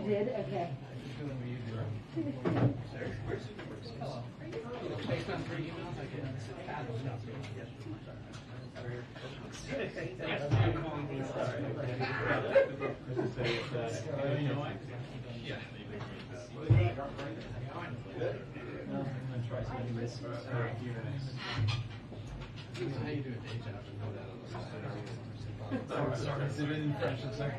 did? Okay. Based on 3 emails, I get how you doing, day job? Sorry. Is it in French? I'm sorry.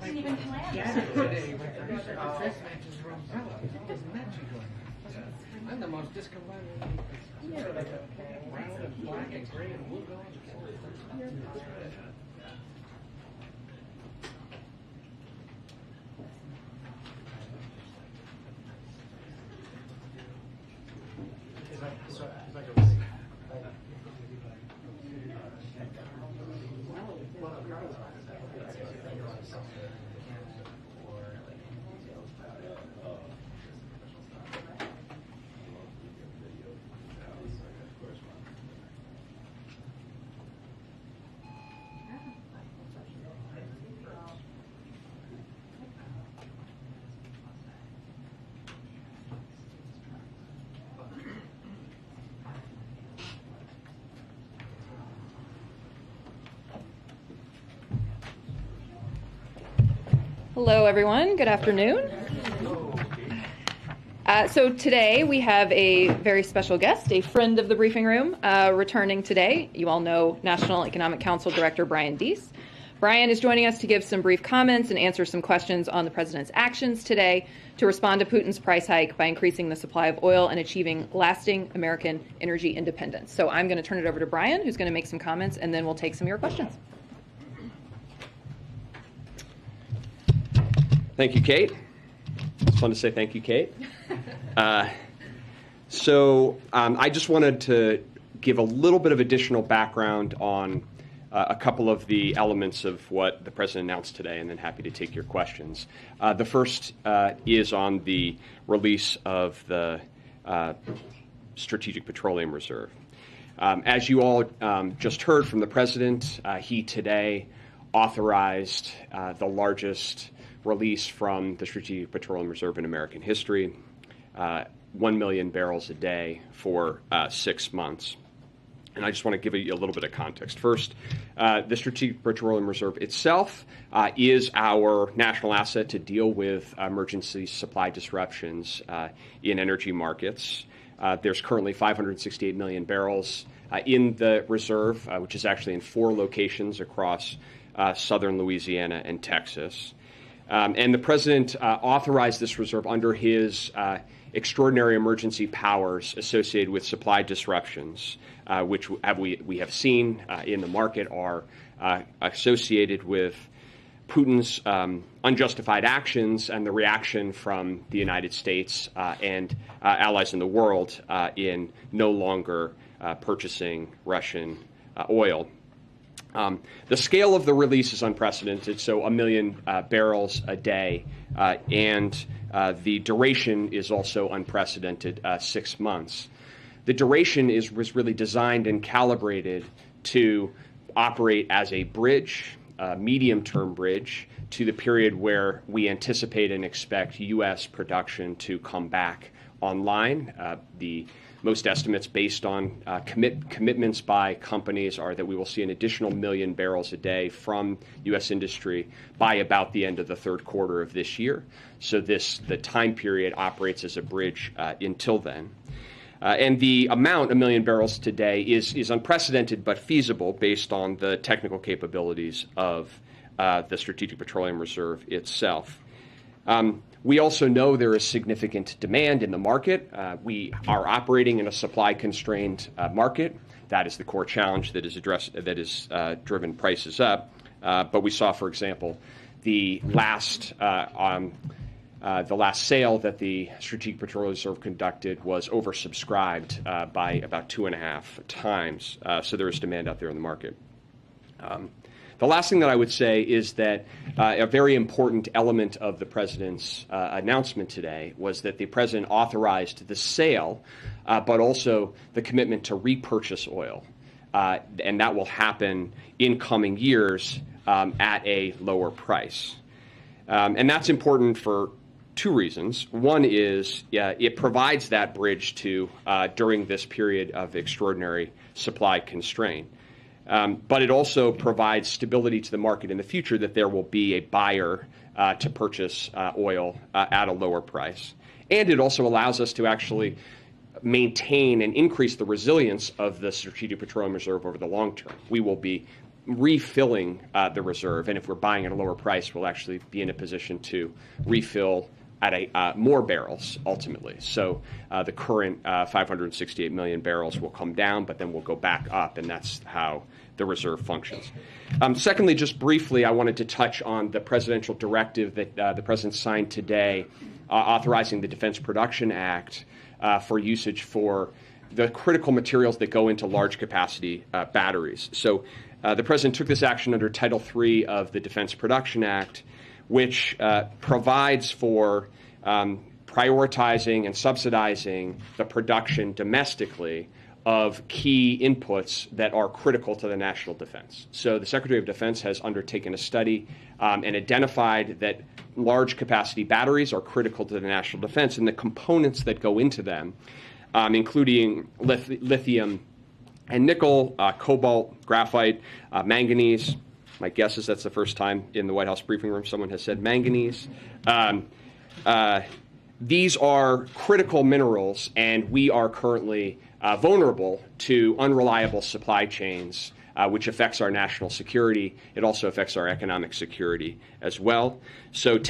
Didn't even plan. Today, my producer dress matches her umbrella. It doesn't match you going. I'm the most discombobulated. Brown and black and gray and blue going. Hello, everyone. Good afternoon. So today we have a very special guest, a friend of the briefing room, returning today. You all know National Economic Council Director Brian Deese. Brian is joining us to give some brief comments and answer some questions on the president's actions today to respond to Putin's price hike by increasing the supply of oil and achieving lasting American energy independence. So I'm going to turn it over to Brian, who's going to make some comments, and then we'll take some of your questions. Thank you, Kate. It's fun to say thank you, Kate. I just wanted to give a little bit of additional background on a couple of the elements of what the president announced today, and then happy to take your questions. The first is on the release of the Strategic Petroleum Reserve. As you all just heard from the president, he today authorized the largest release from the Strategic Petroleum Reserve in American history, 1 million barrels a day for 6 months. And I just want to give you a little bit of context. First, the Strategic Petroleum Reserve itself is our national asset to deal with emergency supply disruptions in energy markets. There's currently 568 million barrels in the reserve, which is actually in 4 locations across southern Louisiana and Texas. And the president authorized this reserve under his extraordinary emergency powers associated with supply disruptions, which we have seen in the market are associated with Putin's unjustified actions and the reaction from the United States and allies in the world in no longer purchasing Russian oil. The scale of the release is unprecedented, so 1 million barrels a day, and the duration is also unprecedented, 6 months. The duration was really designed and calibrated to operate as a bridge, a medium-term bridge, to the period where we anticipate and expect U.S. production to come back online. The most estimates based on commitments by companies are that we will see an additional 1 million barrels a day from U.S. industry by about the end of the third quarter of this year. So the time period operates as a bridge until then. And the amount, 1 million barrels today, is unprecedented but feasible based on the technical capabilities of the Strategic Petroleum Reserve itself. We also know there is significant demand in the market. We are operating in a supply-constrained market. That is the core challenge that is driven prices up. But we saw, for example, the last sale that the Strategic Petroleum Reserve conducted was oversubscribed by about 2.5 times. So there is demand out there in the market. The last thing that I would say is that a very important element of the president's announcement today was that the president authorized the sale, but also the commitment to repurchase oil. And that will happen in coming years at a lower price. And that's important for two reasons. One is it provides that bridge to during this period of extraordinary supply constraint. But it also provides stability to the market in the future that there will be a buyer to purchase oil at a lower price. And it also allows us to actually maintain and increase the resilience of the Strategic Petroleum Reserve over the long term. We will be refilling the reserve, and if we're buying at a lower price, we'll actually be in a position to refill at a more barrels ultimately. So the current 568 million barrels will come down, but then we'll go back up, and that's how the reserve functions. Secondly, just briefly, I wanted to touch on the presidential directive that the president signed today authorizing the Defense Production Act for usage for the critical materials that go into large capacity batteries. So the president took this action under Title III of the Defense Production Act, which provides for prioritizing and subsidizing the production domestically of key inputs that are critical to the national defense. So the Secretary of Defense has undertaken a study and identified that large capacity batteries are critical to the national defense, and the components that go into them, including lithium and nickel, cobalt, graphite, manganese. My guess is that's the first time in the White House briefing room someone has said manganese. These are critical minerals, and we are currently vulnerable to unreliable supply chains, which affects our national security. It also affects our economic security as well. So by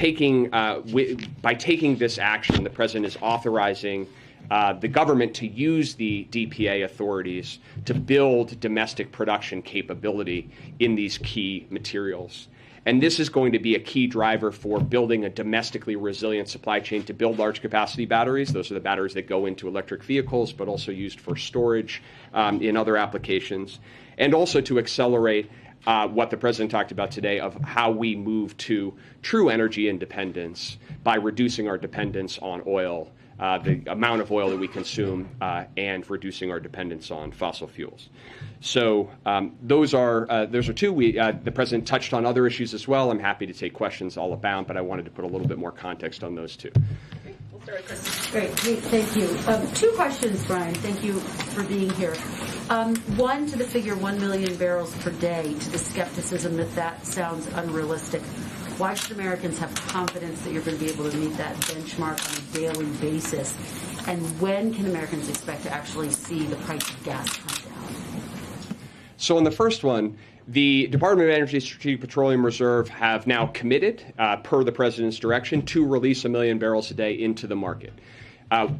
taking this action, the president is authorizing the government to use the DPA authorities to build domestic production capability in these key materials. And this is going to be a key driver for building a domestically resilient supply chain to build large capacity batteries. Those are the batteries that go into electric vehicles, but also used for storage in other applications. And also to accelerate what the president talked about today of how we move to true energy independence by reducing our dependence on oil, the amount of oil that we consume, and reducing our dependence on fossil fuels. So those are two. The president touched on other issues as well. I'm happy to take questions all about, but I wanted to put a little bit more context on those two. We'll start with Chris. Great. Thank you. Two questions, Brian. Thank you for being here. One, to the figure 1 million barrels per day, to the skepticism that sounds unrealistic. Why should Americans have confidence that you're going to be able to meet that benchmark on a daily basis? And when can Americans expect to actually see the price of gas come down? So on the first one, the Department of Energy Strategic Petroleum Reserve have now committed, per the president's direction, to release 1 million barrels a day into the market.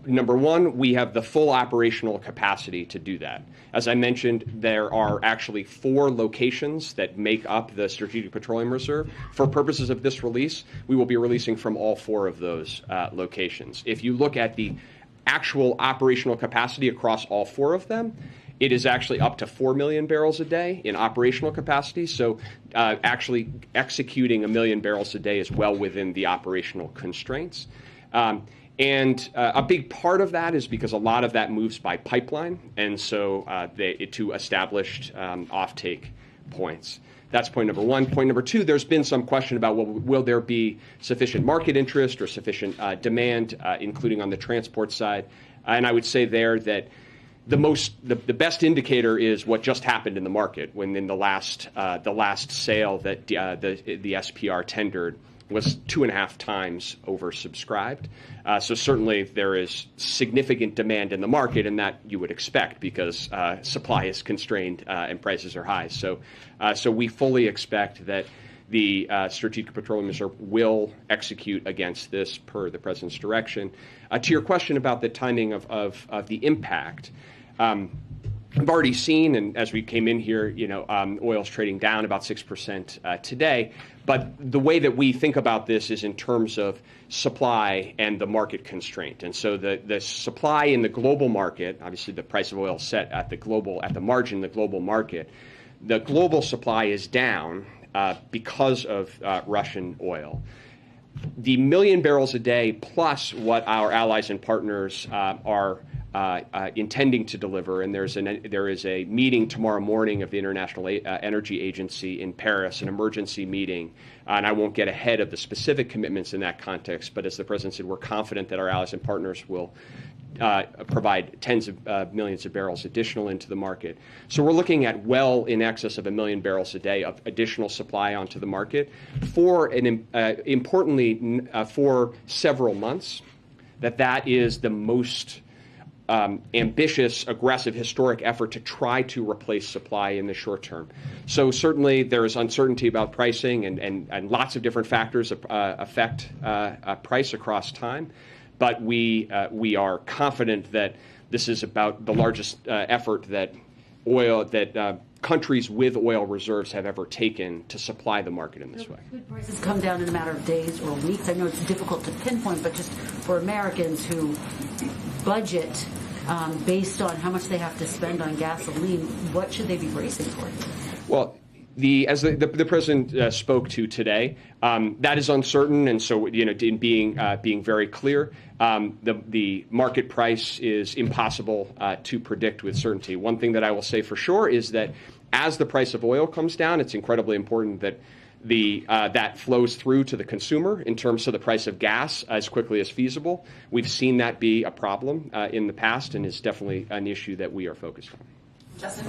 Number one, we have the full operational capacity to do that. As I mentioned, there are actually 4 locations that make up the Strategic Petroleum Reserve. For purposes of this release, we will be releasing from all 4 of those locations. If you look at the actual operational capacity across all 4 of them, it is actually up to 4 million barrels a day in operational capacity. So actually executing 1 million barrels a day is well within the operational constraints. And a big part of that is because a lot of that moves by pipeline, and so to established offtake points. That's point number one. Point number two, there's been some question about will there be sufficient market interest or sufficient demand, including on the transport side. And I would say there that the best indicator is what just happened in the market when in the last sale that the SPR tendered was 2.5 times oversubscribed. So certainly there is significant demand in the market, and that you would expect because supply is constrained and prices are high. So we fully expect that the Strategic Petroleum Reserve will execute against this per the president's direction. To your question about the timing of the impact, we've already seen, and as we came in here, oil's trading down about 6% today. But the way that we think about this is in terms of supply and the market constraint. And so the supply in the global market, obviously the price of oil set at the margin, the global market, the global supply is down because of Russian oil. The 1 million barrels a day plus what our allies and partners are intending to deliver, and there is a meeting tomorrow morning of the International Energy Agency in Paris, an emergency meeting, and I won't get ahead of the specific commitments in that context, but as the President said, we're confident that our allies and partners will provide tens of millions of barrels additional into the market. So we're looking at well in excess of 1 million barrels a day of additional supply onto the market for, importantly, for several months. That is the most ambitious, aggressive, historic effort to try to replace supply in the short term. So certainly there is uncertainty about pricing, and lots of different factors affect price across time. But we are confident that this is about the largest effort that countries with oil reserves have ever taken to supply the market in this way. Could prices come down in a matter of days or weeks? I know it's difficult to pinpoint, but just for Americans who budget based on how much they have to spend on gasoline, what should they be bracing for? Well, as the President spoke to today, that is uncertain, and so in being very clear, the market price is impossible to predict with certainty. One thing that I will say for sure is that as the price of oil comes down, it's incredibly important that that flows through to the consumer in terms of the price of gas as quickly as feasible. We've seen that be a problem in the past, and is definitely an issue that we are focused on. Justin?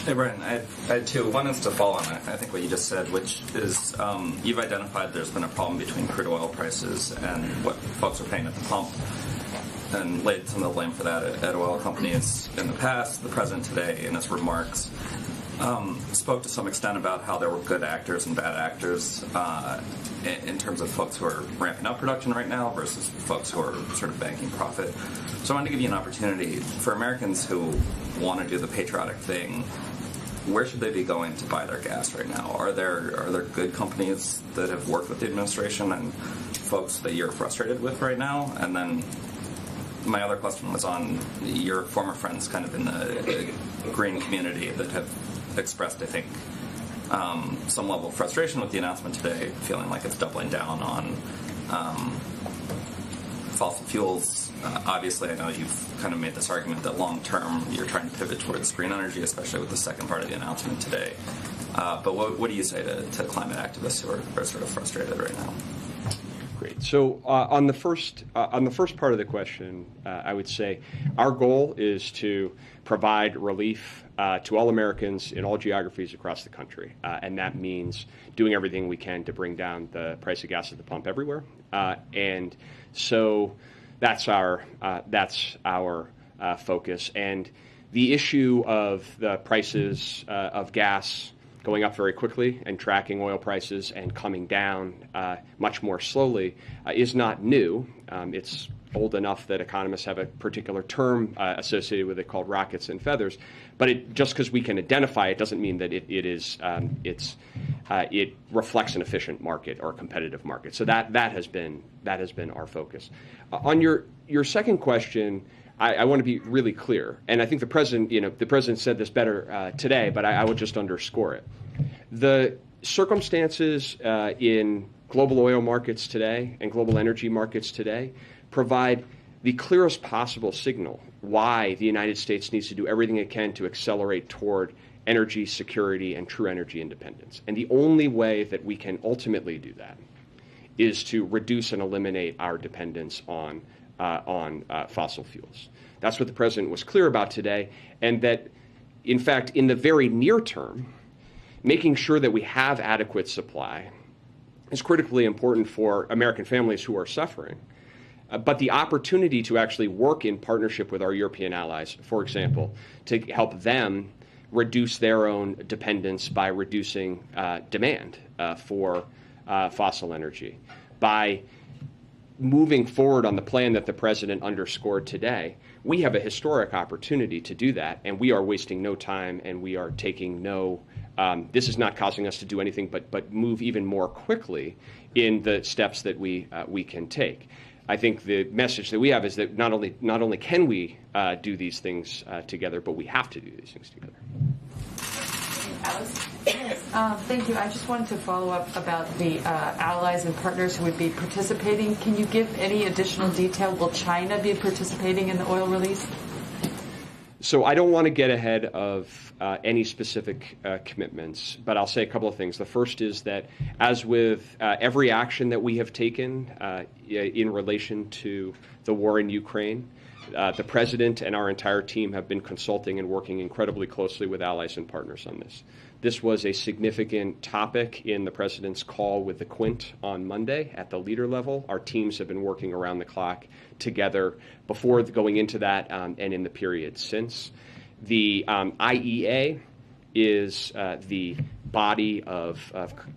Hey, Brian. I had two. One is to follow on, I think, what you just said, which is you've identified there's been a problem between crude oil prices and what folks are paying at the pump, and laid some of the blame for that at oil companies in the past. The President today, in his remarks, spoke to some extent about how there were good actors and bad actors in terms of folks who are ramping up production right now versus folks who are sort of banking profit. So I wanted to give you an opportunity for Americans who want to do the patriotic thing. Where should they be going to buy their gas right now? Are there good companies that have worked with the administration and folks that you're frustrated with right now? And then my other question was on your former friends kind of in the green community that have expressed, I think, some level of frustration with the announcement today, feeling like it's doubling down on fossil fuels. Obviously, I know you've kind of made this argument that long-term you're trying to pivot towards green energy, especially with the second part of the announcement today. But what do you say to climate activists who are sort of frustrated right now? Great. So on the first part of the question, I would say our goal is to provide relief to all Americans in all geographies across the country, and that means doing everything we can to bring down the price of gas at the pump everywhere. And so that's our focus. And the issue of the prices of gas going up very quickly and tracking oil prices and coming down much more slowly is not new. It's old enough that economists have a particular term associated with it called rockets and feathers. But just because we can identify it doesn't mean that it reflects an efficient market or a competitive market. So that has been our focus. On your second question, I want to be really clear, and I think the president said this better today, but I would just underscore it. The circumstances in global oil markets today and global energy markets today provide the clearest possible signal why the United States needs to do everything it can to accelerate toward energy security and true energy independence. And the only way that we can ultimately do that is to reduce and eliminate our dependence on fossil fuels. That's what the president was clear about today, and that, in fact, in the very near term, making sure that we have adequate supply is critically important for American families who are suffering. But the opportunity to actually work in partnership with our European allies, for example, to help them reduce their own dependence by reducing demand for fossil energy, by moving forward on the plan that the president underscored today, we have a historic opportunity to do that, and we are wasting no time, and we are taking no this is not causing us to do anything but move even more quickly in the steps that we can take. I think the message that we have is that not only can we do these things together, but we have to do these things together. Alex? Thank you. I just wanted to follow up about the allies and partners who would be participating. Can you give any additional detail? Will China be participating in the oil release? So I don't want to get ahead of any specific commitments, but I'll say a couple of things. The first is that, as with every action that we have taken in relation to the war in Ukraine, the President and our entire team have been consulting and working incredibly closely with allies and partners on this. This was a significant topic in the President's call with the Quint on Monday at the leader level. Our teams have been working around the clock together before going into that and in the period since. The IEA is the body of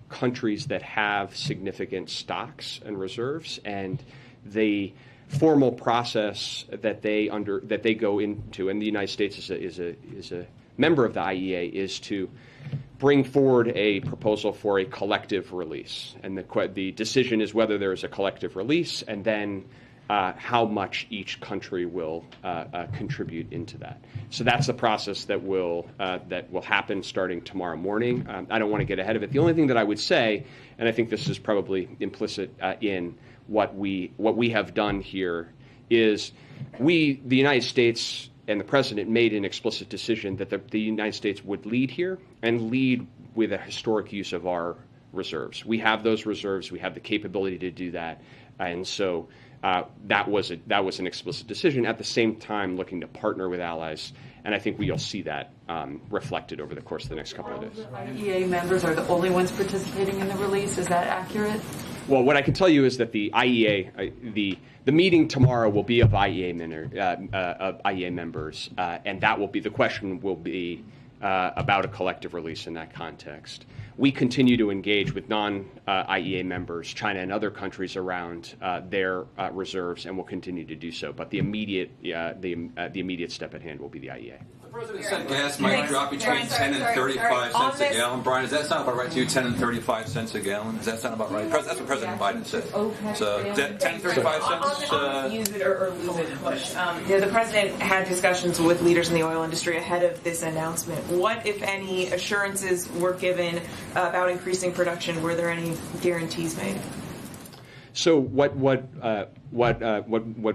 countries that have significant stocks and reserves, and the formal process that they go into, and the United States is a member of the IEA, is to bring forward a proposal for a collective release. And the decision is whether there is a collective release, and then how much each country will contribute into that. So that's the process that will happen starting tomorrow morning. I don't want to get ahead of it. The only thing that I would say, and I think this is probably implicit in what we have done here, is the United States and the President made an explicit decision that the United States would lead here and lead with a historic use of our reserves. We have those reserves. We have the capability to do that. And so that was an explicit decision. At the same time, looking to partner with allies. And I think we'll see that reflected over the course of the next couple of days. IEA members are the only ones participating in the release. Is that accurate? Well, what I can tell you is that the IEA, the meeting tomorrow will be of IEA members, and that will be, the question will be about a collective release in that context. We continue to engage with non-IEA members, China and other countries, around their reserves, and will continue to do so. But the immediate step at hand will be the IEA. The President said gas might drop between 10 and 35 cents a gallon. Brian, does that sound about right to you? 10 and 35 cents a gallon? Does that sound about right? That's what President Biden said. So 10 and 35 cents. Use it or lose it push. The President had discussions with leaders in the oil industry ahead of this announcement. What, if any, assurances were given about increasing production? Were there any guarantees made? So what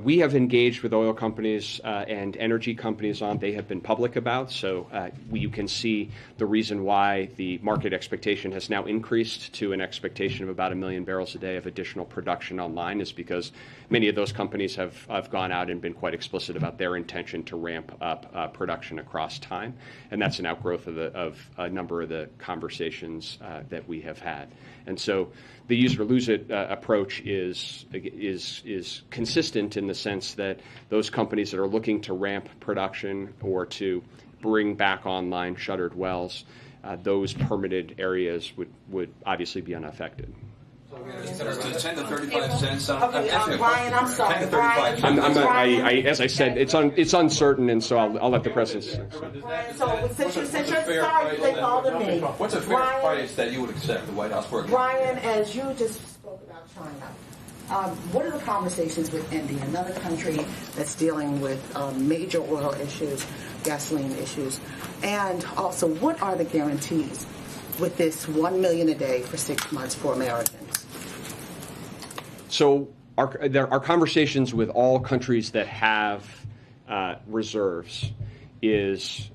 we have engaged with oil companies and energy companies on, they have been public about. So you can see the reason why the market expectation has now increased to an expectation of about 1 million barrels a day of additional production online, is because many of those companies have gone out and been quite explicit about their intention to ramp up production across time, and that's an outgrowth of a number of the conversations that we have had. And so the use it or lose it approach is consistent in the sense that those companies that are looking to ramp production or to bring back online shuttered wells, those permitted areas would obviously be unaffected. Does 10 to 35 cents. Okay, Brian, I'm sorry. 10 to 35 Brian, as I said, it's uncertain, and so I'll let the President. So since you're sorry, they called to me. What's a fair price that you would accept the White House for? Brian, as you just spoke about China, what are the conversations with India, another country that's dealing with major oil issues, gasoline issues, and also what are the guarantees with this 1 million a day for 6 months for Americans? So our conversations with all countries that have reserves is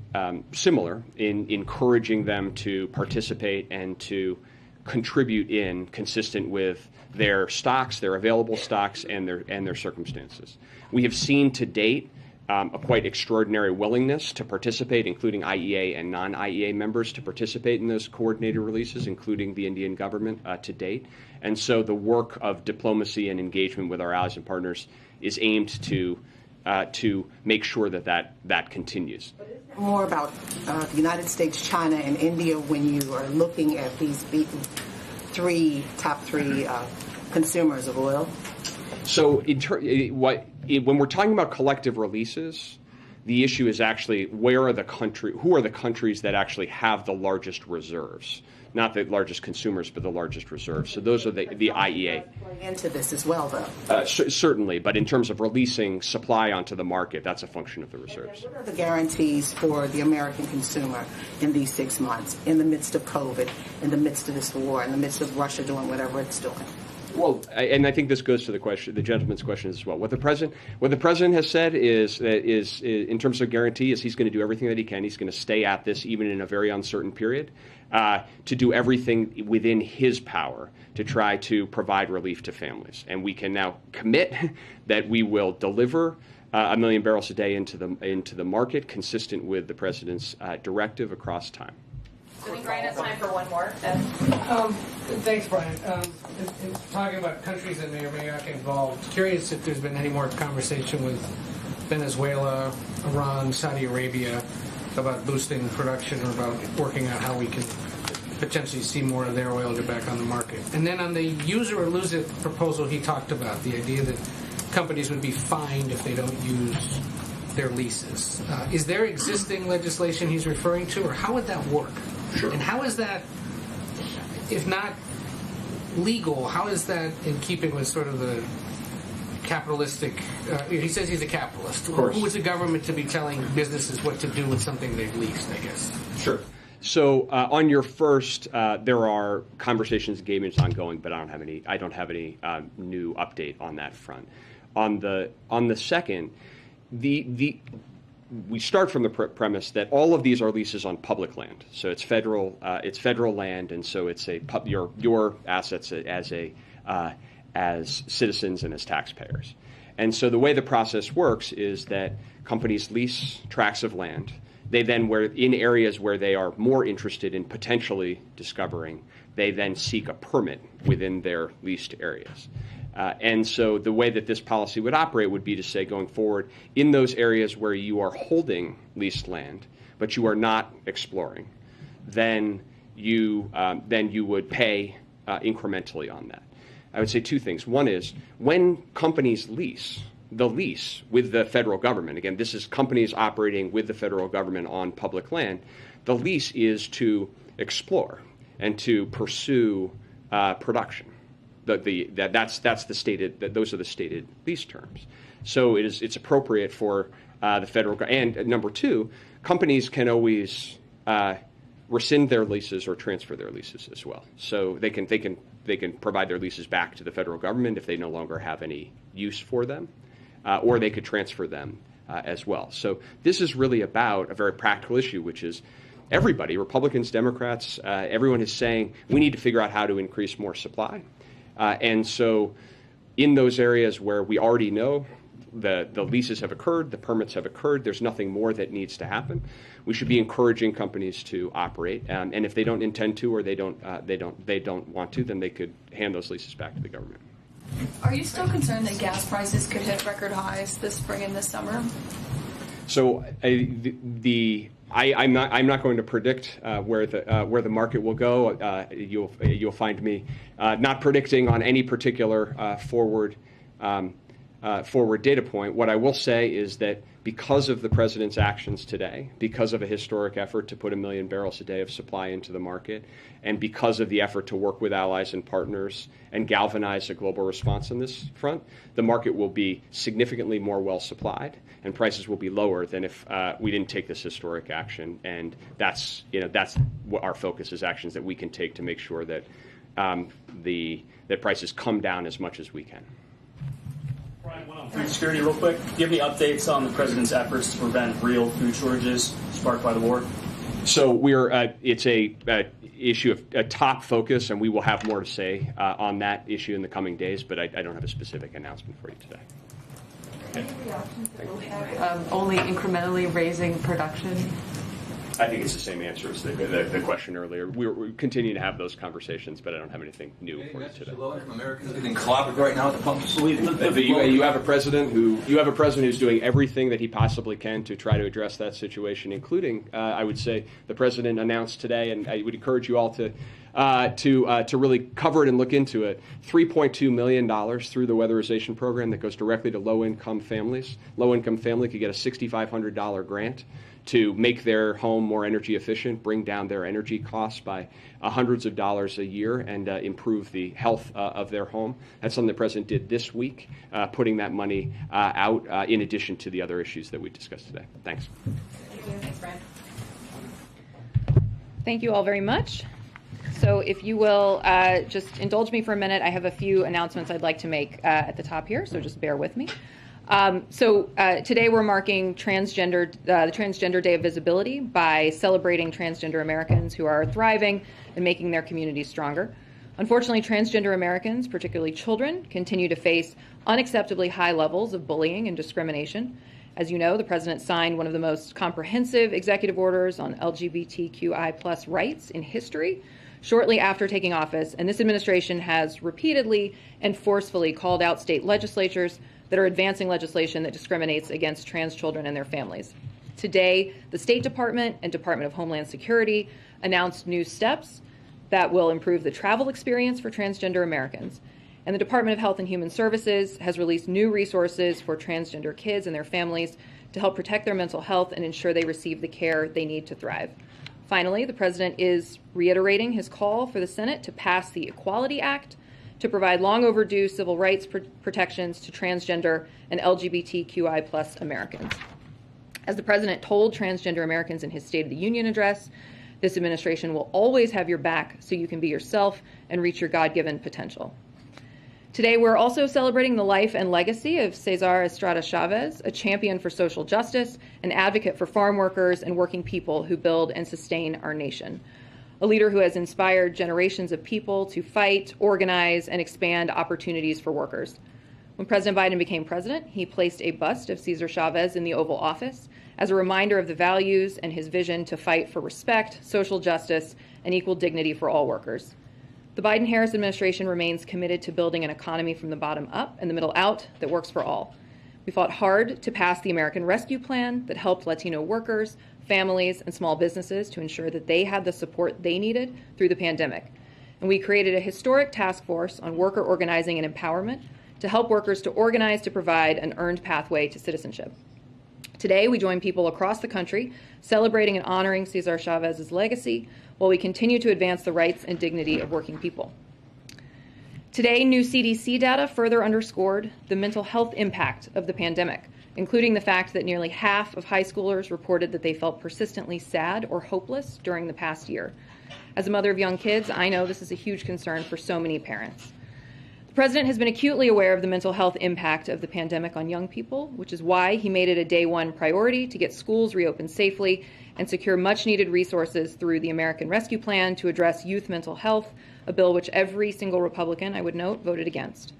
similar in encouraging them to participate and to contribute consistent with their stocks, their available stocks, and their circumstances. We have seen to date a quite extraordinary willingness to participate, including IEA and non-IEA members, to participate in those coordinated releases, including the Indian government to date. And so the work of diplomacy and engagement with our allies and partners is aimed to make sure that continues. More about the United States, China, and India when you are looking at these top three consumers of oil? So when we're talking about collective releases, the issue is actually who are the countries that actually have the largest reserves. not the largest consumers, but the largest reserves. So those are the IEA. Play into this as well, though. Certainly, but in terms of releasing supply onto the market, that's a function of the reserves. What are the guarantees for the American consumer in these 6 months, in the midst of COVID, in the midst of this war, in the midst of Russia doing whatever it's doing? Well, and I think this goes to the question, the gentleman's question as well. What the president has said is in terms of guarantee, is he's going to do everything that he can. He's going to stay at this, even in a very uncertain period, to do everything within his power to try to provide relief to families. And we can now commit that we will deliver 1 million barrels a day into the market, consistent with the president's directive across time. I think Brian has time for one more. Thanks, Brian. In talking about countries that may or may not get involved, curious if there's been any more conversation with Venezuela, Iran, Saudi Arabia about boosting production or about working out how we can potentially see more of their oil get back on the market. And then on the use it or lose it proposal he talked about, the idea that companies would be fined if they don't use their leases. Is there existing legislation he's referring to, or how would that work? Sure. And how is that, if not legal, how is that in keeping with sort of the capitalistic, he says he's a capitalist. Of course. Who is the government to be telling businesses what to do with something they've leased, I guess? Sure. So on your first, there are conversations, engagements ongoing, but I don't have any new update on that front. On the second, we start from the premise that all of these are leases on public land. So it's federal land, and so it's your assets as citizens and as taxpayers. And so the way the process works is that companies lease tracts of land. They then, in areas where they are more interested in potentially discovering, they then seek a permit within their leased areas. And so the way that this policy would operate would be to say, going forward, in those areas where you are holding leased land, but you are not exploring, then you would pay incrementally on that. I would say two things. One is, when companies lease with the federal government, again, this is companies operating with the federal government on public land, the lease is to explore and to pursue production. Those are the stated lease terms. So it's appropriate for the federal and number two, companies can always rescind their leases or transfer their leases as well. So they can provide their leases back to the federal government if they no longer have any use for them, or they could transfer them as well. So this is really about a very practical issue, which is everybody, Republicans, Democrats, everyone is saying we need to figure out how to increase more supply. And so in those areas where we already know the leases have occurred, the permits have occurred, there's nothing more that needs to happen, we should be encouraging companies to operate. And if they don't intend to or they don't want to, then they could hand those leases back to the government. Are you still concerned that gas prices could hit record highs this spring and this summer? So I'm not going to predict where the market will go. You'll find me not predicting on any particular forward data point. What I will say is that because of the president's actions today, because of a historic effort to put 1 million barrels a day of supply into the market, and because of the effort to work with allies and partners and galvanize a global response on this front, the market will be significantly more well supplied, and prices will be lower than if we didn't take this historic action. And that's what our focus is: actions that we can take to make sure that that prices come down as much as we can. Brian, one on food security real quick. Do you have any updates on the president's efforts to prevent real food shortages sparked by the war? So it's a issue of a top focus, and we will have more to say on that issue in the coming days, but I don't have a specific announcement for you today. Only incrementally raising production? I think it's the same answer as the question earlier. We're continuing to have those conversations, but I don't have anything new for you today. Americans are getting clobbered right now at the pump. You have a president who's doing everything that he possibly can to try to address that situation, including, I would say, the president announced today, and I would encourage you all to really cover it and look into it. $3.2 million through the weatherization program that goes directly to low-income families. Low-income family could get a $6,500 grant to make their home more energy efficient, bring down their energy costs by hundreds of dollars a year, and improve the health of their home. That's something the President did this week, putting that money out in addition to the other issues that we discussed today. Thanks. Thanks, Brian. Thank you all very much. So if you will just indulge me for a minute, I have a few announcements I'd like to make at the top here, so just bear with me. Today we're marking the Transgender Day of Visibility by celebrating transgender Americans who are thriving and making their communities stronger. Unfortunately, transgender Americans, particularly children, continue to face unacceptably high levels of bullying and discrimination. As you know, the President signed one of the most comprehensive executive orders on LGBTQI+ rights in history shortly after taking office, and this administration has repeatedly and forcefully called out state legislatures that are advancing legislation that discriminates against trans children and their families. Today, the State Department and Department of Homeland Security announced new steps that will improve the travel experience for transgender Americans. And the Department of Health and Human Services has released new resources for transgender kids and their families to help protect their mental health and ensure they receive the care they need to thrive. Finally, the President is reiterating his call for the Senate to pass the Equality Act to provide long overdue civil rights protections to transgender and LGBTQI+ Americans. As the President told transgender Americans in his State of the Union address, this administration will always have your back so you can be yourself and reach your God-given potential. Today, we're also celebrating the life and legacy of Cesar Estrada Chavez, a champion for social justice, an advocate for farm workers and working people who build and sustain our nation. A leader who has inspired generations of people to fight, organize, and expand opportunities for workers. When President Biden became president, he placed a bust of Cesar Chavez in the Oval Office as a reminder of the values and his vision to fight for respect, social justice, and equal dignity for all workers. The Biden-Harris administration remains committed to building an economy from the bottom up and the middle out that works for all. We fought hard to pass the American Rescue Plan that helped Latino workers, families, and small businesses to ensure that they had the support they needed through the pandemic. And we created a historic task force on worker organizing and empowerment to help workers to organize to provide an earned pathway to citizenship. Today, we join people across the country celebrating and honoring Cesar Chavez's legacy while we continue to advance the rights and dignity of working people. Today, new CDC data further underscored the mental health impact of the pandemic, including the fact that nearly half of high schoolers reported that they felt persistently sad or hopeless during the past year. As a mother of young kids, I know this is a huge concern for so many parents. The President has been acutely aware of the mental health impact of the pandemic on young people, which is why he made it a day one priority to get schools reopened safely and secure much-needed resources through the American Rescue Plan to address youth mental health, a bill which every single Republican, I would note, voted against.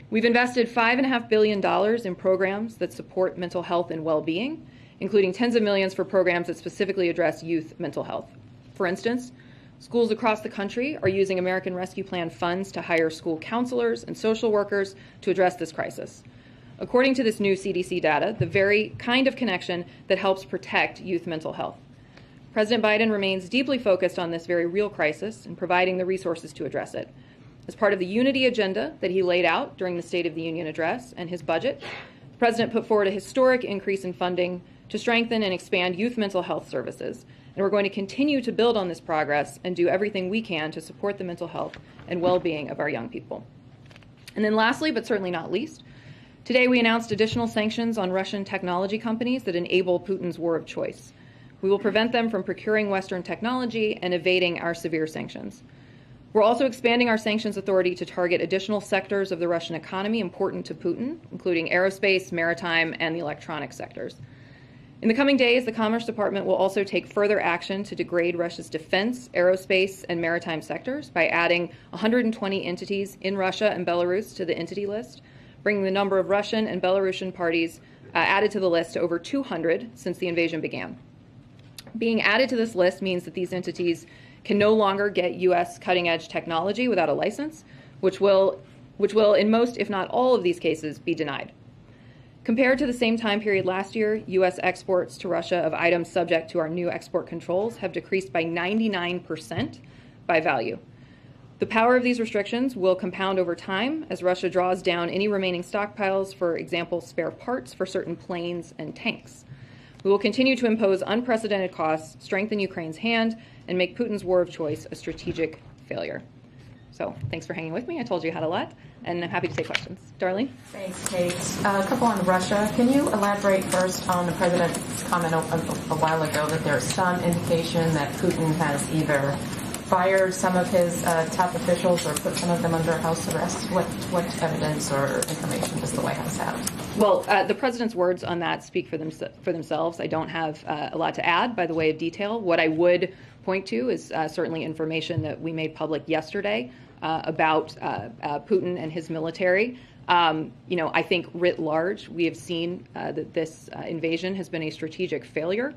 We've invested $5.5 billion in programs that support mental health and well-being, including tens of millions for programs that specifically address youth mental health. For instance, schools across the country are using American Rescue Plan funds to hire school counselors and social workers to address this crisis. According to this new CDC data, the very kind of connection that helps protect youth mental health. President Biden remains deeply focused on this very real crisis and providing the resources to address it. As part of the unity agenda that he laid out during the State of the Union address and his budget, the President put forward a historic increase in funding to strengthen and expand youth mental health services. And we're going to continue to build on this progress and do everything we can to support the mental health and well-being of our young people. And then lastly, but certainly not least, today we announced additional sanctions on Russian technology companies that enable Putin's war of choice. We will prevent them from procuring Western technology and evading our severe sanctions. We're also expanding our sanctions authority to target additional sectors of the Russian economy important to Putin, including aerospace, maritime, and the electronic sectors. In the coming days, the Commerce Department will also take further action to degrade Russia's defense, aerospace, and maritime sectors by adding 120 entities in Russia and Belarus to the entity list, bringing the number of Russian and Belarusian parties added to the list to over 200 since the invasion began. Being added to this list means that these entities can no longer get U.S. cutting-edge technology without a license, which will, in most, if not all of these cases, be denied. Compared to the same time period last year, U.S. exports to Russia of items subject to our new export controls have decreased by 99% by value. The power of these restrictions will compound over time as Russia draws down any remaining stockpiles, for example, spare parts for certain planes and tanks. We will continue to impose unprecedented costs, strengthen Ukraine's hand, and make Putin's war of choice a strategic failure. So thanks for hanging with me. I told you I had a lot, and I'm happy to take questions. Darlene? Thanks, Kate. A couple on Russia. Can you elaborate first on the president's comment a while ago that there's some indication that Putin has either fired some of his top officials or put some of them under house arrest? What evidence or information does the White House have? Well, the president's words on that speak for themselves. I don't have a lot to add by the way of detail. What I would point to is certainly information that we made public yesterday about Putin and his military. I think writ large, we have seen that this invasion has been a strategic failure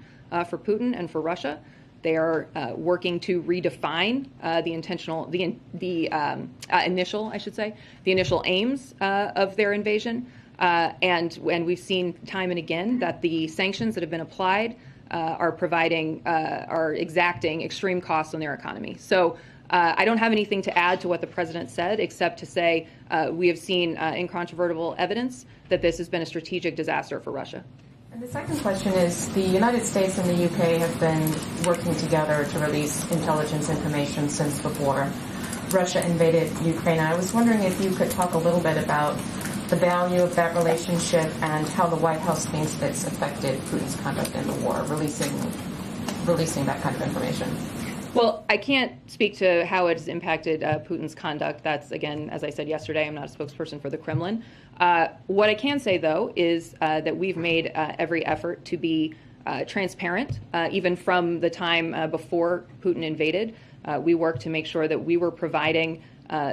for Putin and for Russia. They are working to redefine the initial aims of their invasion. And we've seen time and again that the sanctions that have been applied are exacting extreme costs on their economy. So I don't have anything to add to what the president said, except to say we have seen incontrovertible evidence that this has been a strategic disaster for Russia. And the second question is, the United States and the UK have been working together to release intelligence information since before Russia invaded Ukraine. I was wondering if you could talk a little bit about the value of that relationship and how the White House thinks it's affected Putin's conduct in the war, releasing that kind of information. Well, I can't speak to how it has impacted Putin's conduct. That's, again, as I said yesterday, I'm not a spokesperson for the Kremlin. What I can say, though, is that we've made every effort to be transparent, even from the time before Putin invaded. We worked to make sure that we were providing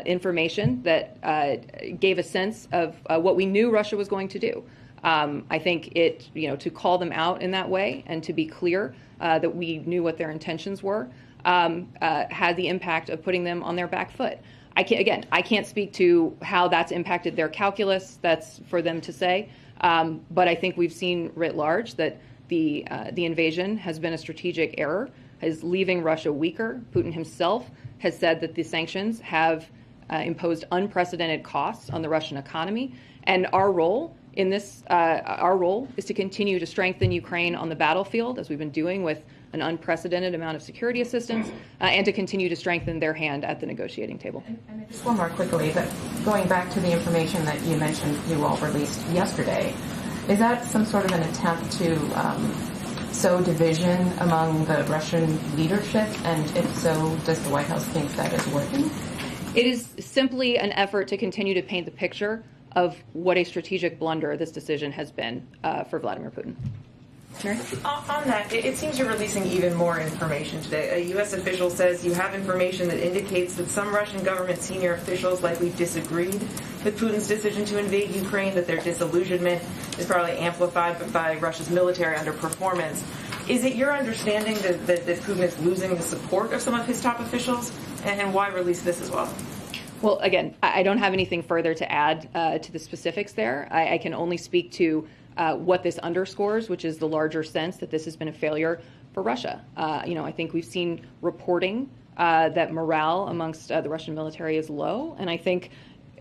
information that gave a sense of what we knew Russia was going to do. I think to call them out in that way and to be clear that we knew what their intentions were had the impact of putting them on their back foot. I can't speak to how that's impacted their calculus. That's for them to say. But I think we've seen writ large that the invasion has been a strategic error, is leaving Russia weaker. Putin himself has said that the sanctions have imposed unprecedented costs on the Russian economy. And our role in this, is to continue to strengthen Ukraine on the battlefield, as we've been doing with an unprecedented amount of security assistance, and to continue to strengthen their hand at the negotiating table. And just one more quickly, but going back to the information that you mentioned you all released yesterday, is that some sort of an attempt to sow division among the Russian leadership? And if so, does the White House think that is working? It is simply an effort to continue to paint the picture of what a strategic blunder this decision has been for Vladimir Putin. Mary? On that, it seems you're releasing even more information today. A U.S. official says you have information that indicates that some Russian government senior officials likely disagreed with Putin's decision to invade Ukraine, that their disillusionment is probably amplified by Russia's military underperformance. Is it your understanding that Putin is losing the support of some of his top officials? And why release this as well? Well, again, I don't have anything further to add to the specifics there. I can only speak to what this underscores, which is the larger sense that this has been a failure for Russia. I think we've seen reporting that morale amongst the Russian military is low, and I think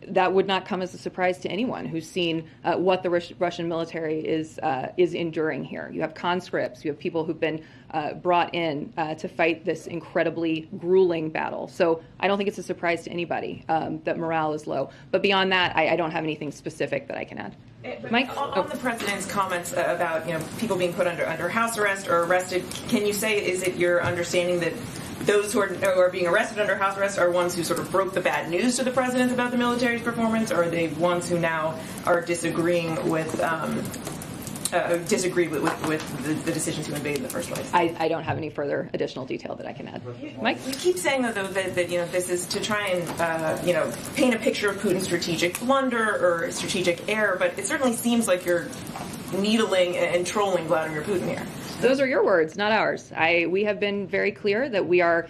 that would not come as a surprise to anyone who's seen what the Russian military is enduring here. You have conscripts, you have people who've been brought in to fight this incredibly grueling battle. So I don't think it's a surprise to anybody that morale is low. But beyond that, I don't have anything specific that I can add. Mike? On the president's comments about people being put under house arrest or arrested, can you say, is it your understanding that those who are being arrested under house arrest are ones who sort of broke the bad news to the president about the military's performance, or are they ones who now are disagreeing with the decision to invade in the first place? I don't have any further additional detail that I can add. Mike? You keep saying, though, that this is to try and paint a picture of Putin's strategic blunder or strategic error, but it certainly seems like you're needling and trolling Vladimir Putin here. Those are your words, not ours. We have been very clear that we are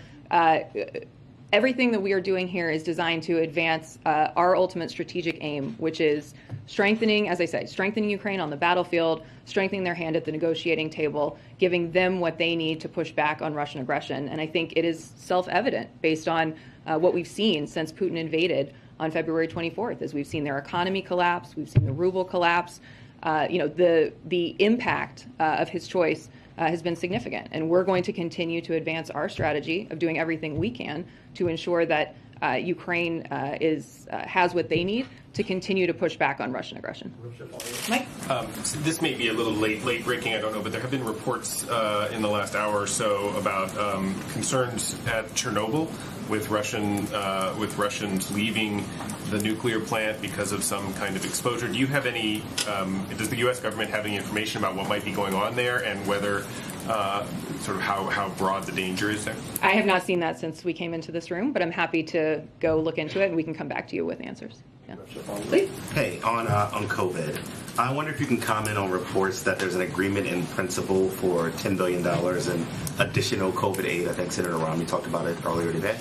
everything that we are doing here is designed to advance our ultimate strategic aim, which is strengthening, as I say, strengthening Ukraine on the battlefield, strengthening their hand at the negotiating table, giving them what they need to push back on Russian aggression. And I think it is self-evident based on what we've seen since Putin invaded on February 24th, as we've seen their economy collapse, we've seen the ruble collapse. the impact of his choice has been significant. And we're going to continue to advance our strategy of doing everything we can to ensure that Ukraine has what they need to continue to push back on Russian aggression. Mike? So this may be a little late breaking, I don't know, but there have been reports in the last hour or so about concerns at Chernobyl with Russians leaving the nuclear plant because of some kind of exposure. Do you have any? Does the U.S. government have any information about what might be going on there and whether? Sort of how broad the danger is there? I have not seen that since we came into this room, but I'm happy to go look into it and we can come back to you with answers. Yeah. Hey, on COVID, I wonder if you can comment on reports that there's an agreement in principle for $10 billion in additional COVID aid. I think Senator Romney talked about it earlier today.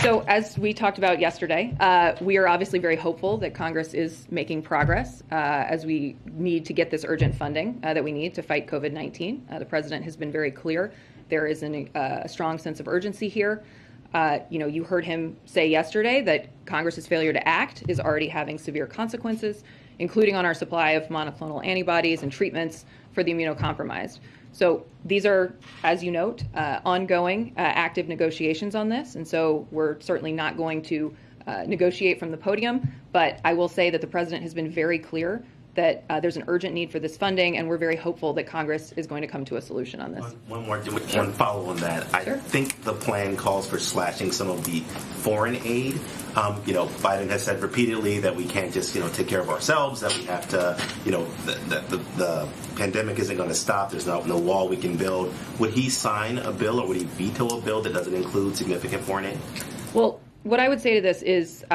So as we talked about yesterday, we are obviously very hopeful that Congress is making progress as we need to get this urgent funding that we need to fight COVID-19. The president has been very clear. There is a strong sense of urgency here. You heard him say yesterday that Congress's failure to act is already having severe consequences, including on our supply of monoclonal antibodies and treatments for the immunocompromised. So these are, as you note, ongoing active negotiations on this. And so we're certainly not going to negotiate from the podium. But I will say that the president has been very clear that there's an urgent need for this funding, and we're very hopeful that Congress is going to come to a solution on this. One follow on that. Sure. I think the plan calls for slashing some of the foreign aid. Biden has said repeatedly that we can't just, take care of ourselves, that we have to, the pandemic isn't going to stop. There's no wall we can build. Would he sign a bill or would he veto a bill that doesn't include significant foreign aid? Well, what I would say to this is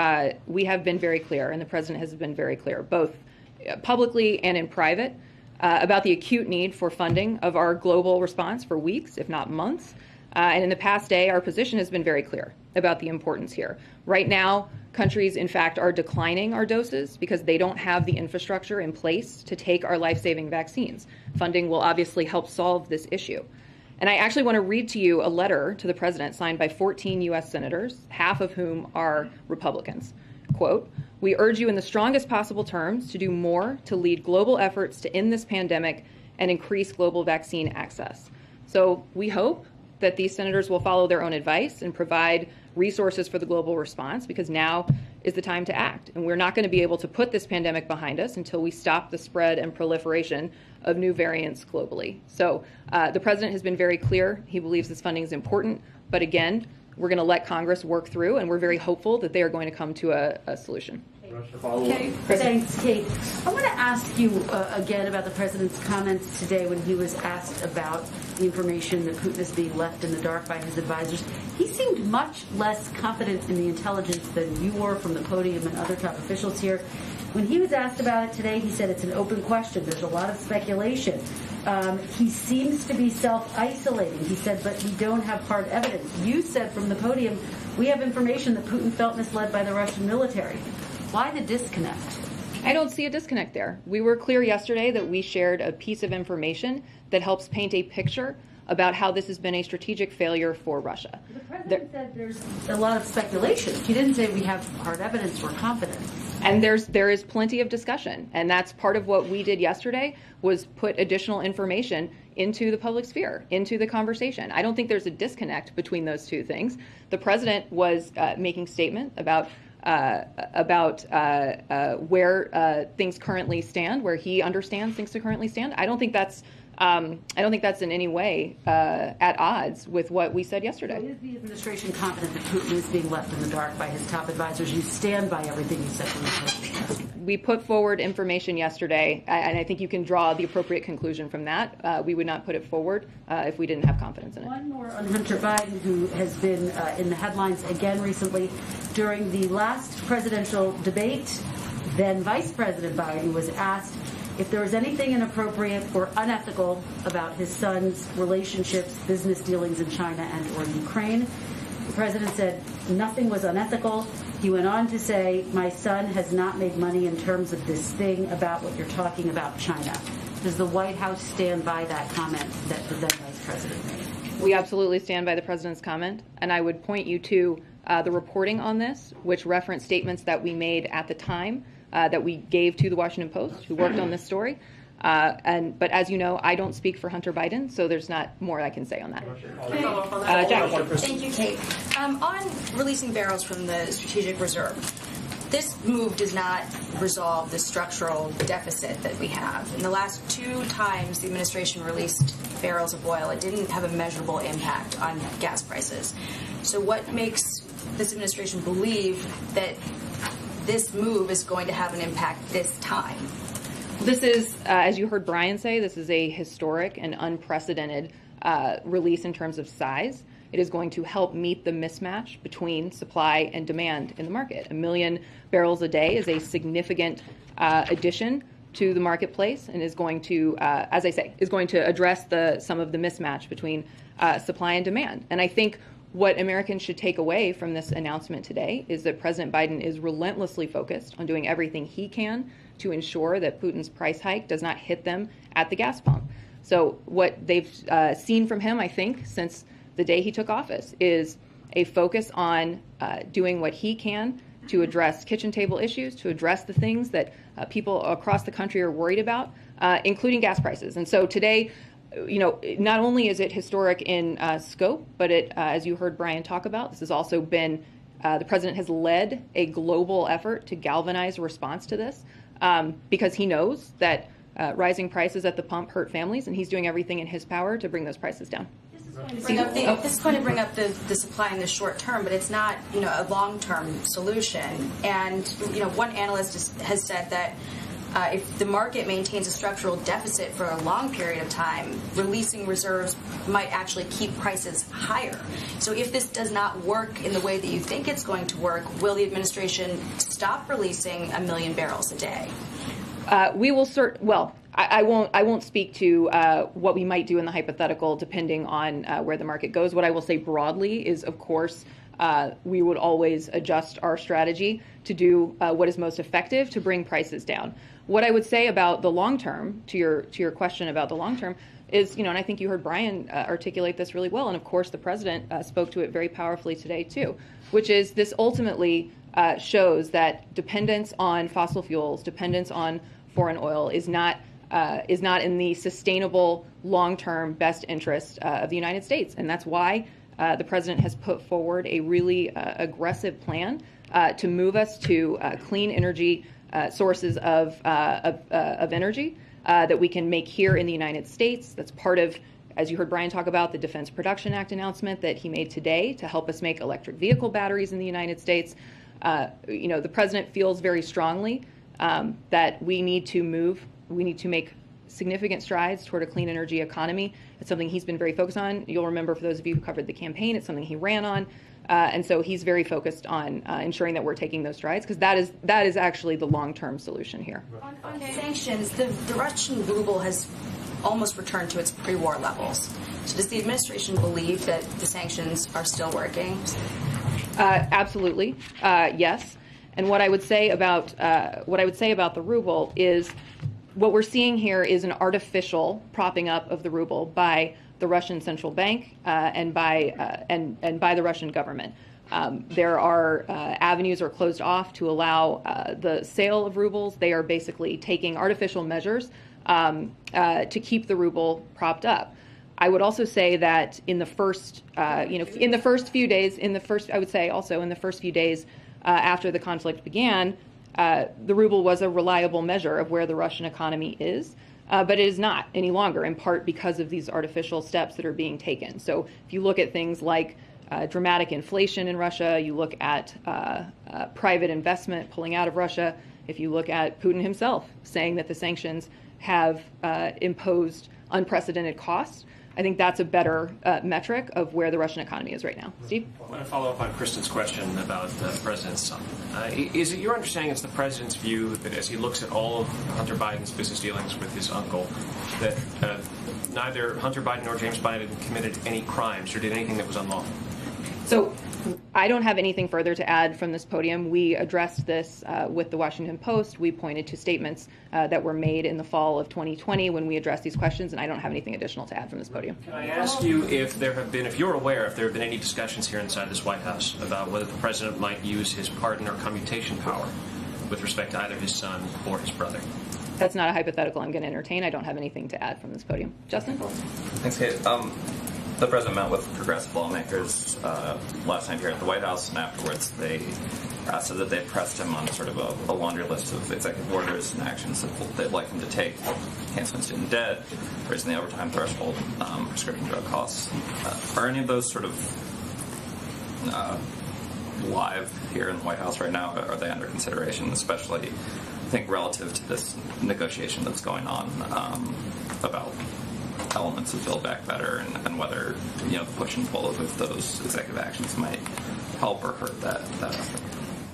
we have been very clear, and the president has been very clear, both publicly and in private, about the acute need for funding of our global response for weeks, if not months. And in the past day, our position has been very clear about the importance here. Right now, countries, in fact, are declining our doses because they don't have the infrastructure in place to take our life-saving vaccines. Funding will obviously help solve this issue. And I actually want to read to you a letter to the president signed by 14 U.S. senators, half of whom are Republicans. Quote, "We urge you in the strongest possible terms to do more to lead global efforts to end this pandemic and increase global vaccine access." So we hope that these senators will follow their own advice and provide resources for the global response, because now is the time to act. And we're not going to be able to put this pandemic behind us until we stop the spread and proliferation of new variants globally. So the president has been very clear. He believes this funding is important. But again, we're going to let Congress work through, and we're very hopeful that they are going to come to a solution. Okay, thanks, Kate. I want to ask you again about the president's comments today when he was asked about the information that Putin is being left in the dark by his advisors. He seemed much less confident in the intelligence than you were from the podium and other top officials here. When he was asked about it today, he said it's an open question. There's a lot of speculation. He seems to be self-isolating. He said, but we don't have hard evidence. You said from the podium, we have information that Putin felt misled by the Russian military. Why the disconnect? I don't see a disconnect there. We were clear yesterday that we shared a piece of information that helps paint a picture about how this has been a strategic failure for Russia. The president said there's a lot of speculation. He didn't say we have hard evidence or confidence. And there is plenty of discussion. And that's part of what we did yesterday, was put additional information into the public sphere, into the conversation. I don't think there's a disconnect between those two things. The president was making statement about where things currently stand, where he understands things to currently stand. I don't think that's in any way at odds with what we said yesterday. So is the administration confident that Putin is being left in the dark by his top advisors? You stand by everything you said from the president. We put forward information yesterday, and I think you can draw the appropriate conclusion from that. We would not put it forward if we didn't have confidence in it. One more on Hunter Biden, who has been in the headlines again recently. During the last presidential debate, then Vice President Biden was asked if there was anything inappropriate or unethical about his son's relationships, business dealings in China and or Ukraine. The president said nothing was unethical. He went on to say, my son has not made money in terms of this thing about what you're talking about China. Does the White House stand by that comment that the then Vice President made? We absolutely stand by the president's comment, and I would point you to the reporting on this, which referenced statements that we made at the time that we gave to the Washington Post, who worked on this story. But as you know, I don't speak for Hunter Biden, so there's not more I can say on that. Jack. Thank you, Kate. On releasing barrels from the strategic reserve, this move does not resolve the structural deficit that we have. In the last 2 times the administration released barrels of oil, it didn't have a measurable impact on gas prices. So what makes this administration believe that this move is going to have an impact this time? This is, as you heard Brian say, this is a historic and unprecedented release in terms of size. It is going to help meet the mismatch between supply and demand in the market. 1 million barrels a day is a significant addition to the marketplace and is going to, as I say, is going to address some of the mismatch between supply and demand. And I think what Americans should take away from this announcement today is that President Biden is relentlessly focused on doing everything he can to ensure that Putin's price hike does not hit them at the gas pump. So what they've seen from him, I think, since the day he took office is a focus on doing what he can to address kitchen table issues, to address the things that people across the country are worried about, including gas prices. And so today, not only is it historic in scope, but it, as you heard Brian talk about, this has also been, the president has led a global effort to galvanize a response to this because he knows that rising prices at the pump hurt families, and he's doing everything in his power to bring those prices down. This is going to bring up the supply in the short term, but it's not, a long-term solution. And, one analyst has said that if the market maintains a structural deficit for a long period of time, releasing reserves might actually keep prices higher. So if this does not work in the way that you think it's going to work, will the administration stop releasing 1 million barrels a day? We will I won't speak to what we might do in the hypothetical depending on where the market goes. What I will say broadly is, of course, we would always adjust our strategy to do what is most effective to bring prices down. What I would say about the long term, to your question about the long term, is, and I think you heard Brian articulate this really well, and of course the president spoke to it very powerfully today too, which is this ultimately shows that dependence on fossil fuels, dependence on foreign oil is not in the sustainable long-term best interest of the United States. And that's why the president has put forward a really aggressive plan to move us to clean energy sources of energy that we can make here in the United States. That's part of, as you heard Brian talk about, the Defense Production Act announcement that he made today to help us make electric vehicle batteries in the United States. The president feels very strongly that we need to make significant strides toward a clean energy economy. It's something he's been very focused on. You'll remember, for those of you who covered the campaign, it's something he ran on. And so he's very focused on ensuring that we're taking those strides, because that is actually the long-term solution here. On sanctions, the Russian ruble has almost returned to its pre-war levels. So does the administration believe that the sanctions are still working? Absolutely, yes. And what I would say about the ruble is, what we're seeing here is an artificial propping up of the ruble by the Russian central bank and by the Russian government. There are avenues are closed off to allow the sale of rubles. They are basically taking artificial measures to keep the ruble propped up. I would also say that in the first few days after the conflict began, the ruble was a reliable measure of where the Russian economy is, but it is not any longer, in part because of these artificial steps that are being taken. So if you look at things like dramatic inflation in Russia, you look at private investment pulling out of Russia, if you look at Putin himself saying that the sanctions have imposed unprecedented costs, I think that's a better metric of where the Russian economy is right now. Steve? I want to follow up on Kristen's question about the president's son. Is it your understanding it's the president's view that as he looks at all of Hunter Biden's business dealings with his uncle, that neither Hunter Biden nor James Biden committed any crimes or did anything that was unlawful? So I don't have anything further to add from this podium. We addressed this with the Washington Post. We pointed to statements that were made in the fall of 2020 when we addressed these questions, and I don't have anything additional to add from this podium. Can I ask you if there have been any discussions here inside this White House about whether the president might use his pardon or commutation power with respect to either his son or his brother? That's not a hypothetical I'm going to entertain. I don't have anything to add from this podium. Justin? Thanks, Kate. The president met with progressive lawmakers last time here at the White House, and afterwards they said that they pressed him on sort of a laundry list of executive orders and actions that they'd like him to take: canceling student debt, raising the overtime threshold, prescription drug costs. Are any of those sort of live here in the White House right now? Are they under consideration, especially, I think, relative to this negotiation that's going on about elements of Build Back Better and whether, the push and pull of those executive actions might help or hurt that effort?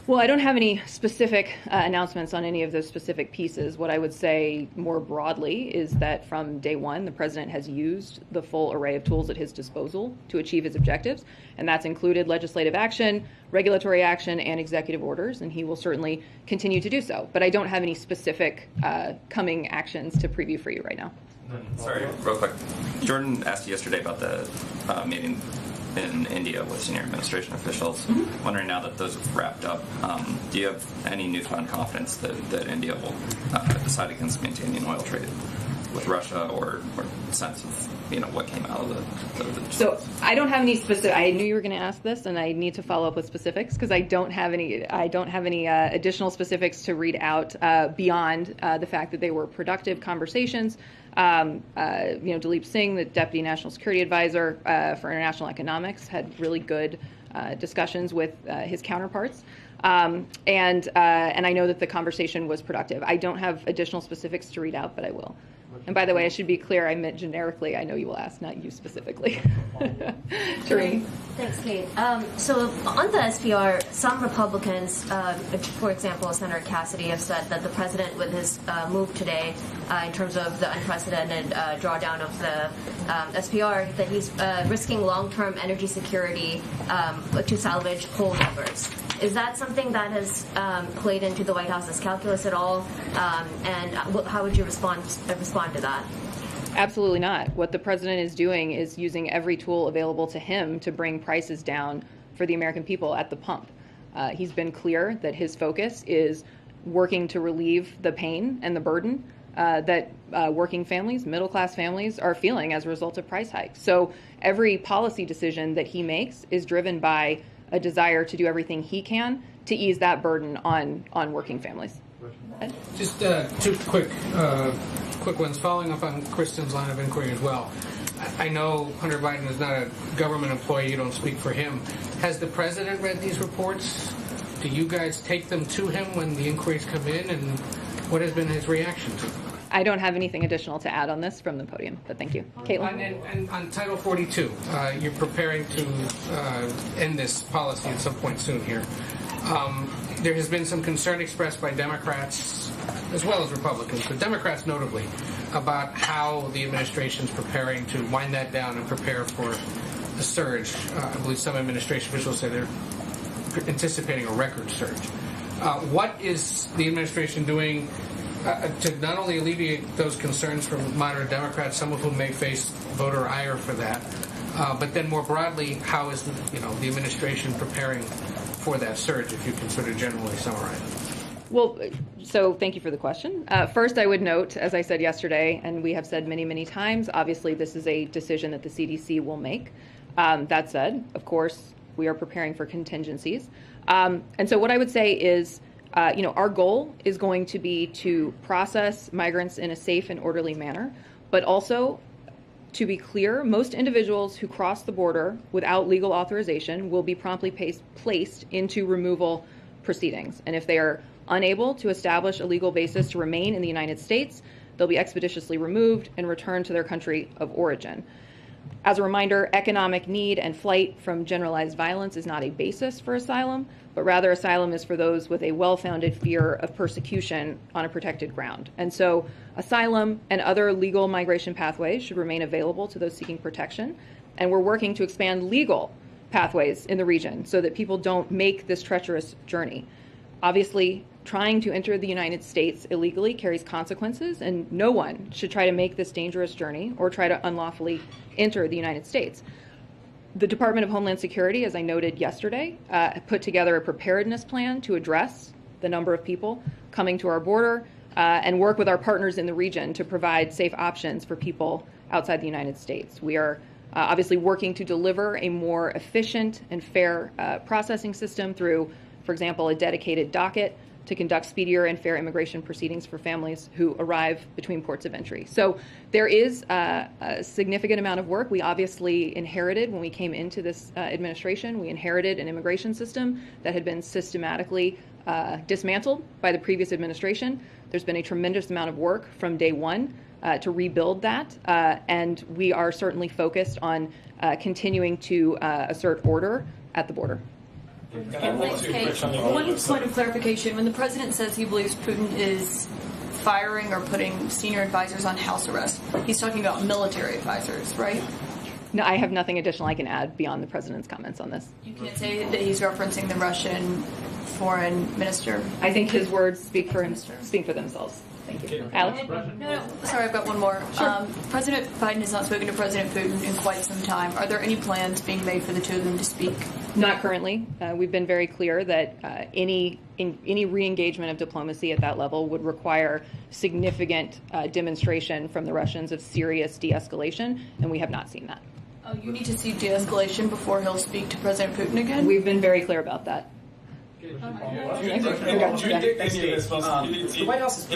Well, I don't have any specific announcements on any of those specific pieces. What I would say more broadly is that from day one, the president has used the full array of tools at his disposal to achieve his objectives, and that's included legislative action, regulatory action, and executive orders, and he will certainly continue to do so. But I don't have any specific coming actions to preview for you right now. Sorry, real quick. Jordan asked you yesterday about the meeting in India with senior administration officials. Mm-hmm. Wondering, now that those have wrapped up, do you have any newfound confidence that India will decide against maintaining oil trade with Russia, or sense of what came out of the So I don't have any specific. I knew you were going to ask this, and I need to follow up with specifics because I don't have any additional specifics to read out beyond the fact that they were productive conversations. Dilip Singh, the Deputy National Security Advisor for International Economics, had really good discussions with his counterparts. And I know that the conversation was productive. I don't have additional specifics to read out, but I will. And by the way, I should be clear, I meant generically. I know you will ask, not you specifically. Tareen. Thanks, Kate. So on the SPR, some Republicans, for example, Senator Cassidy, have said that the president, with his move today in terms of the unprecedented drawdown of the SPR, that he's risking long-term energy security to salvage coal numbers. Is that something that has played into the White House's calculus at all? And how would you respond to that? Absolutely not. What the president is doing is using every tool available to him to bring prices down for the American people at the pump. He's been clear that his focus is working to relieve the pain and the burden that working families, middle-class families, are feeling as a result of price hikes. So every policy decision that he makes is driven by a desire to do everything he can to ease that burden on working families. Just two quick ones, following up on Kristen's line of inquiry as well. I know Hunter Biden is not a government employee. You don't speak for him. Has the president read these reports? Do you guys take them to him when the inquiries come in? And what has been his reaction to them? I don't have anything additional to add on this from the podium, but thank you. Caitlin? And on Title 42, you're preparing to end this policy at some point soon here. There has been some concern expressed by Democrats as well as Republicans, but Democrats notably, about how the administration is preparing to wind that down and prepare for a surge. I believe some administration officials say they're anticipating a record surge. What is the administration doing to not only alleviate those concerns from moderate Democrats, some of whom may face voter ire for that, but then more broadly, how is the administration preparing for that surge, if you can sort of generally summarize it? Well, so thank you for the question. First, I would note, as I said yesterday, and we have said many, many times, obviously this is a decision that the CDC will make. That said, of course, we are preparing for contingencies. And so what I would say is, our goal is going to be to process migrants in a safe and orderly manner, but also, to be clear, most individuals who cross the border without legal authorization will be promptly placed into removal proceedings. And if they are unable to establish a legal basis to remain in the United States, they'll be expeditiously removed and returned to their country of origin. As a reminder, economic need and flight from generalized violence is not a basis for asylum, but rather asylum is for those with a well-founded fear of persecution on a protected ground. And so asylum and other legal migration pathways should remain available to those seeking protection. And we're working to expand legal pathways in the region so that people don't make this treacherous journey. Obviously, trying to enter the United States illegally carries consequences, and no one should try to make this dangerous journey or try to unlawfully enter the United States. The Department of Homeland Security, as I noted yesterday, put together a preparedness plan to address the number of people coming to our border and work with our partners in the region to provide safe options for people outside the United States. We are obviously working to deliver a more efficient and fair processing system through, for example, a dedicated docket to conduct speedier and fair immigration proceedings for families who arrive between ports of entry. So there is a significant amount of work. We obviously inherited, when we came into this administration, we inherited an immigration system that had been systematically dismantled by the previous administration. There's been a tremendous amount of work from day one to rebuild that, and we are certainly focused on continuing to assert order at the border. Thanks, Kate. One point of clarification. When the president says he believes Putin is firing or putting senior advisors on house arrest, he's talking about military advisors, right? No, I have nothing additional I can add beyond the president's comments on this. You can't say that he's referencing the Russian foreign minister. I think his words speak for themselves. Thank you. Alex? No, sorry, I've got one more. Sure. President Biden has not spoken to President Putin in quite some time. Are there any plans being made for the two of them to speak? Not currently. We've been very clear that any re-engagement of diplomacy at that level would require significant demonstration from the Russians of serious de-escalation, and we have not seen that. Oh, you need to see de-escalation before he'll speak to President Putin again? We've been very clear about that. Do you take any responsibility? The White House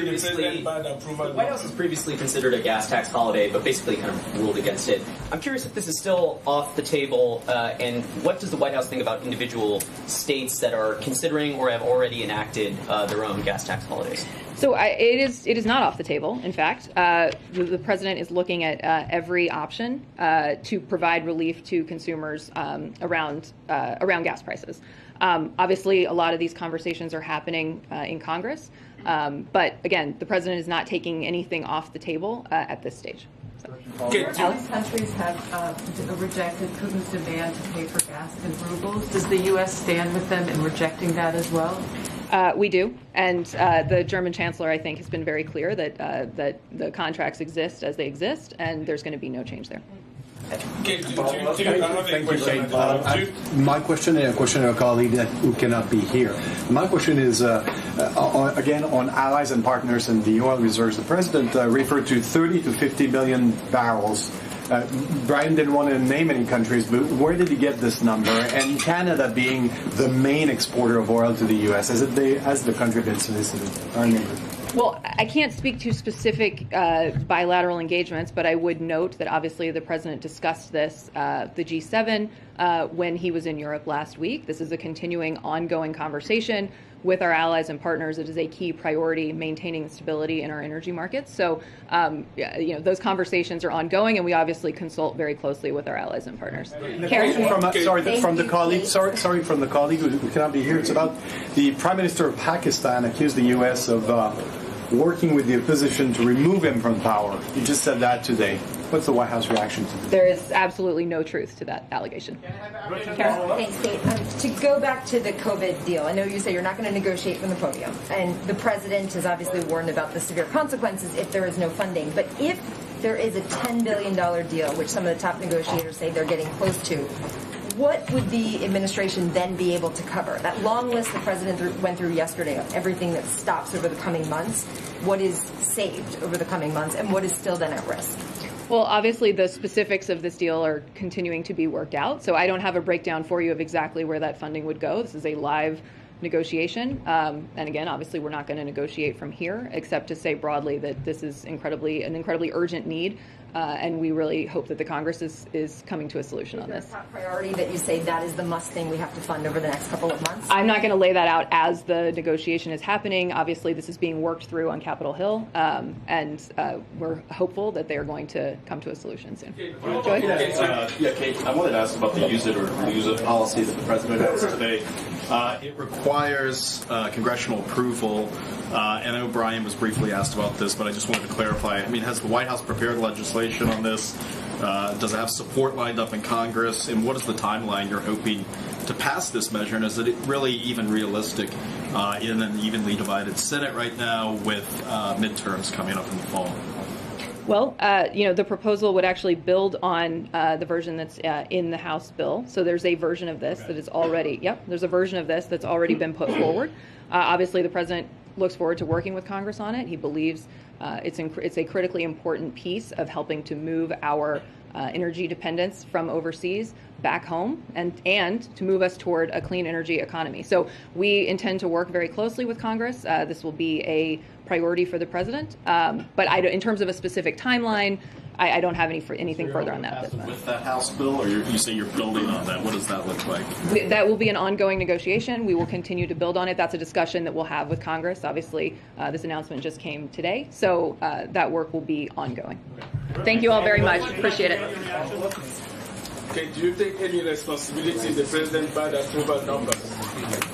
has previously considered a gas tax holiday, but basically kind of ruled against it. I'm curious if this is still off the table, and what does the White House think about individual states that are considering or have already enacted their own gas tax holidays? So it is not off the table. In fact, the president is looking at every option to provide relief to consumers around gas prices. Obviously, a lot of these conversations are happening in Congress, but again, the president is not taking anything off the table at this stage. So. Alex? Countries have rejected Putin's demand to pay for gas in rubles. Does the U.S. stand with them in rejecting that as well? We do, and the German chancellor, I think, has been very clear that the contracts exist as they exist, and there's going to be no change there. My question is a question of a colleague who cannot be here. My question is, again, on allies and partners and the oil reserves. The president referred to 30 to 50 million barrels. Brian didn't want to name any countries, but where did he get this number? And Canada being the main exporter of oil to the U.S., has the country been solicited? Well, I can't speak to specific bilateral engagements, but I would note that obviously the president discussed this, the G7, when he was in Europe last week. This is a continuing, ongoing conversation with our allies and partners. It is a key priority, maintaining stability in our energy markets. So, those conversations are ongoing, and we obviously consult very closely with our allies and partners. From the colleague who cannot be here. It's about the Prime Minister of Pakistan accused the U.S. of working with the opposition to remove him from power. You just said that today. What's the White House reaction to this? There is absolutely no truth to that allegation. Thanks, Kate. To go back to the COVID deal, I know you say you're not going to negotiate from the podium, and the president has obviously warned about the severe consequences if there is no funding. But if there is a $10 billion deal, which some of the top negotiators say they're getting close to, what would the administration then be able to cover? That long list the president went through yesterday of everything that stops over the coming months, what is saved over the coming months, and what is still then at risk? Well, obviously, the specifics of this deal are continuing to be worked out, so I don't have a breakdown for you of exactly where that funding would go. This is a live negotiation, and again, obviously, we're not going to negotiate from here, except to say broadly that this is an incredibly urgent need, and we really hope that the Congress is coming to a solution on this. Is there a top priority that you say that is the must thing we have to fund over the next couple of months? I'm not going to lay that out as the negotiation is happening. Obviously, this is being worked through on Capitol Hill, and we're hopeful that they are going to come to a solution soon. Kate, I wanted to ask about the use it or lose it policy that the president announced today. It requires congressional approval. And I know Brian was briefly asked about this, but I just wanted to clarify. I mean, has the White House prepared legislation on this? Does it have support lined up in Congress? And what is the timeline you're hoping to pass this measure? And is it really even realistic in an evenly divided Senate right now with midterms coming up in the fall? Well, the proposal would actually build on the version that's in the House bill. So there's a version of this that is already, there's a version of this that's already been put forward. Obviously, the president looks forward to working with Congress on it. He believes it's a critically important piece of helping to move our energy dependence from overseas back home and to move us toward a clean energy economy. So we intend to work very closely with Congress. This will be a priority for the president. But in terms of a specific timeline, I don't have anything further on that. With that House bill, or you say you're building on that? What does that look like? That will be an ongoing negotiation. We will continue to build on it. That's a discussion that we'll have with Congress. Obviously, this announcement just came today, so that work will be ongoing. Thank you all very much. Appreciate it. Okay, do you take any responsibility in the President bad approval numbers?